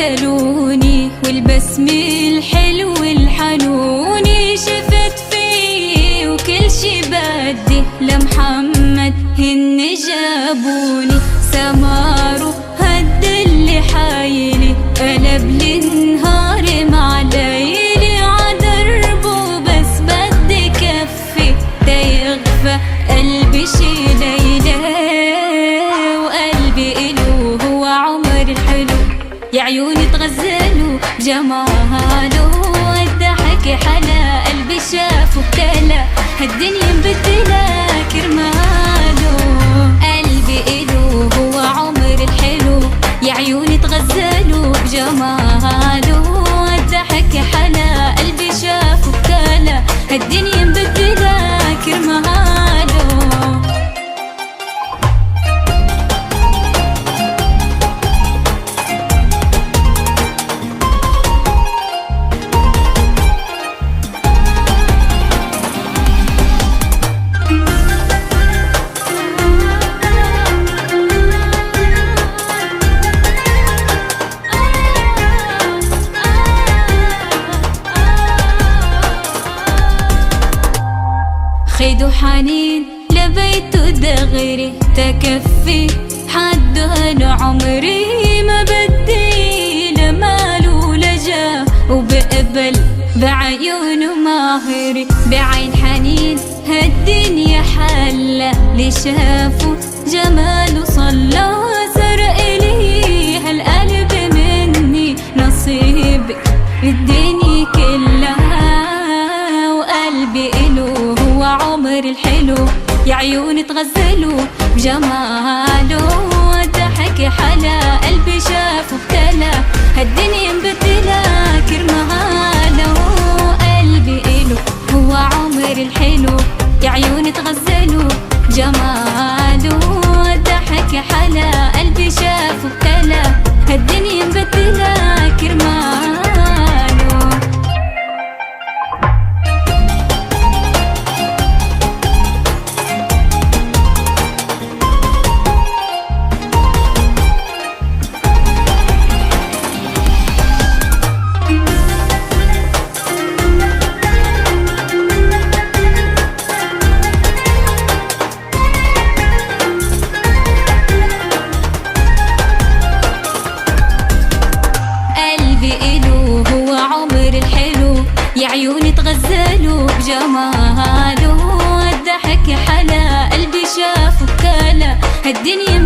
قتلوني والبسم الحلو الحنون شفت فيه وكل شي بدي لمحمد هن جابوني سمارو هد اللي حايلي قلب النهار مع ليلي عدربه بس بدي كفي تيغفى قلبي شي ليلة وقلبي إلو هو عمر الحلو يا عيوني تغزلوا بجماله الضحك حلا قلبي شافه ابتلى هالدنيا مبدلة كرماله قلبي إلو هو عمر الحلو يا عيوني تغزلوا بجماله الضحك حلا قلبي شافه ابتلى هالدنيا مبدلة كرماله. خيدو حنين لبيته دغري تكفي حد عمري ما بدي لمال ولا جاه وبقبل بعيونه ماهري بعين حنين هالدنيا حلا اللي شافوا جماله صلى سرق لي هالقلب مني نصيبي الدنيا كلها وقلبي إلو هو عمر الحلو يا عيوني تغزلوا بجماله الضحك حلا قلبي شافه ابتلى هالدنيا مبدلة كرماله قلبي إلو هو عمر الحلو يا عيوني تغزلوا بجماله الضحك حلا قلبي شافه ابتلى هالدنيا مبدلة كرماله. يا عيوني تغزلوا بجماله الضحك حلا قلبي شافه ابتلى هالدنيا